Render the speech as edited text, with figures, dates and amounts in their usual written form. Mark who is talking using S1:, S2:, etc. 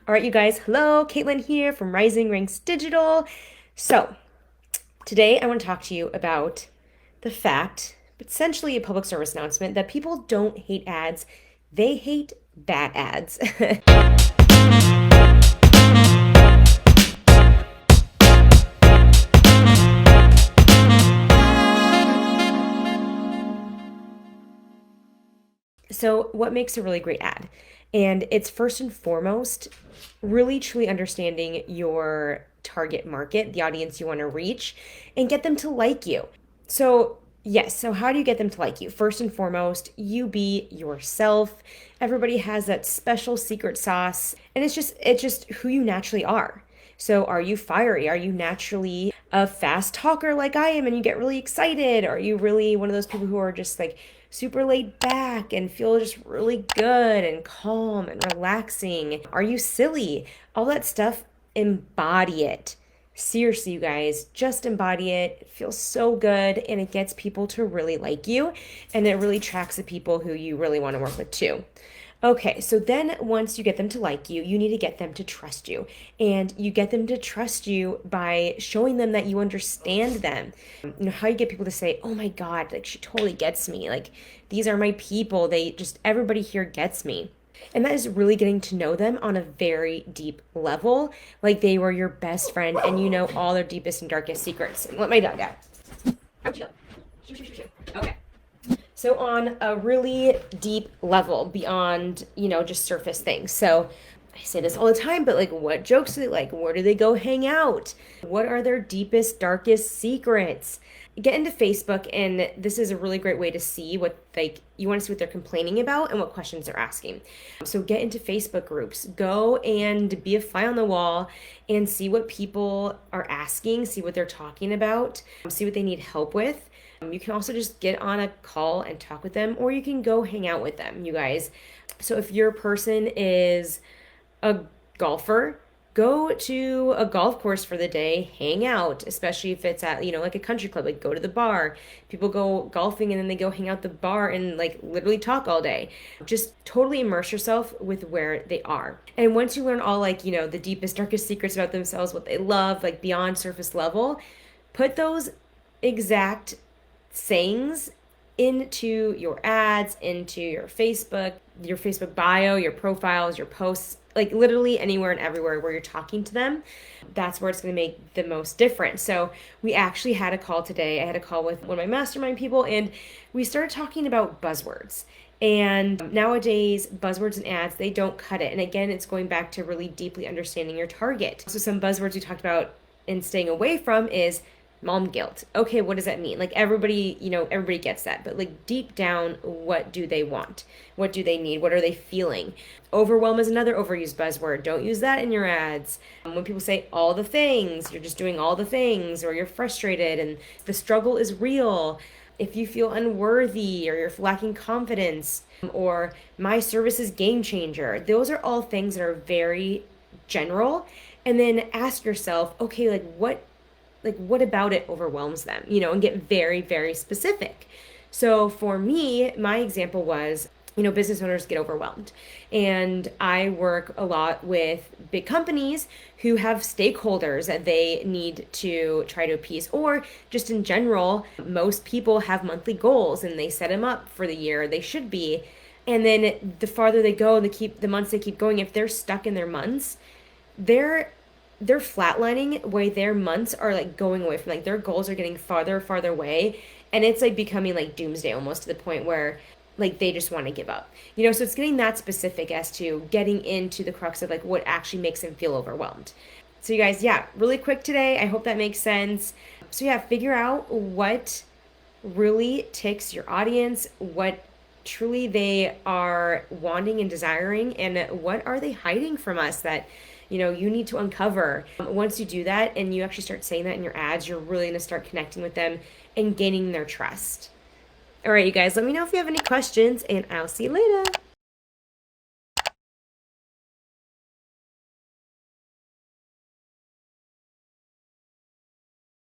S1: All right, you guys, hello, Caitlin here from Rising Ranks Digital. So, today I want to talk to you about the fact, essentially a public service announcement, that people don't hate ads, they hate bad ads. So, what makes a really great ad? And it's first and foremost really truly understanding your target market, the audience you want to reach, and get them to like you. So, yes, so how do you get them to like you? First and foremost, you be yourself. Everybody has that special secret sauce, and it's just who you naturally are. So, are you fiery? Are you naturally a fast talker like I am and you get really excited? Are you really one of those people who are just like super laid back and feel just really good and calm and relaxing? Are you silly? All that stuff, embody it. Seriously, you guys, just embody it. It feels so good and it gets people to really like you, and it really attracts the people who you really want to work with too. Okay, so then once you get them to like you, you need to get them to trust you. And you get them to trust you by showing them that you understand them. How you get people to say, oh my God, like she totally gets me. Like these are my people. Everybody here gets me. And that is really getting to know them on a very deep level, like they were your best friend and you know all their deepest and darkest secrets. And let my dog out. Okay. So on a really deep level beyond, just surface things. So I say this all the time, but like what jokes do they like? Where do they go hang out? What are their deepest, darkest secrets? Get into Facebook, and this is a really great way to see you want to see what they're complaining about and what questions they're asking. So get into Facebook groups, go and be a fly on the wall and see what people are asking, see what they're talking about, see what they need help with. You can also just get on a call and talk with them, or you can go hang out with them, you guys. So if your person is a golfer, go to a golf course for the day, hang out, especially if it's at, like a country club, like go to the bar. People go golfing and then they go hang out at the bar and like literally talk all day. Just totally immerse yourself with where they are. And once you learn all the deepest, darkest secrets about themselves, what they love, like beyond surface level, put those exact sayings into your ads, into your Facebook bio, your profiles, your posts, like literally anywhere and everywhere where you're talking to them. That's where it's going to make the most difference. So we actually had a call today. I had a call with one of my mastermind people, and we started talking about buzzwords. And nowadays, buzzwords and ads, they don't cut it. And again, it's going back to really deeply understanding your target. So some buzzwords we talked about and staying away from is mom guilt. Okay, what does that mean? Like everybody gets that, but like deep down, what do they want? What do they need? What are they feeling? Overwhelm is another overused buzzword. Don't use that in your ads. When people say all the things, you're just doing all the things, or you're frustrated and the struggle is real. If you feel unworthy or you're lacking confidence, or my service is game changer, those are all things that are very general. And then ask yourself, okay, what about it overwhelms them, and get very, very specific. So for me, my example was, business owners get overwhelmed. And I work a lot with big companies who have stakeholders that they need to try to appease, or just in general, most people have monthly goals and they set them up for the year. They should be. And then the farther they go, the months they keep going, if they're stuck in their months, they're flatlining, where their months are like going away from, like their goals are getting farther away, and it's like becoming like doomsday almost, to the point where like they just want to give up. So it's getting that specific as to getting into the crux of like what actually makes them feel overwhelmed. So you guys, yeah, really quick today. I hope that makes sense. So yeah, figure out what really ticks your audience, what truly they are wanting and desiring, and what are they hiding from us that you need to uncover. Once you do that and you actually start saying that in your ads, you're really going to start connecting with them and gaining their trust. All right, you guys, let me know if you have any questions, and I'll see you later.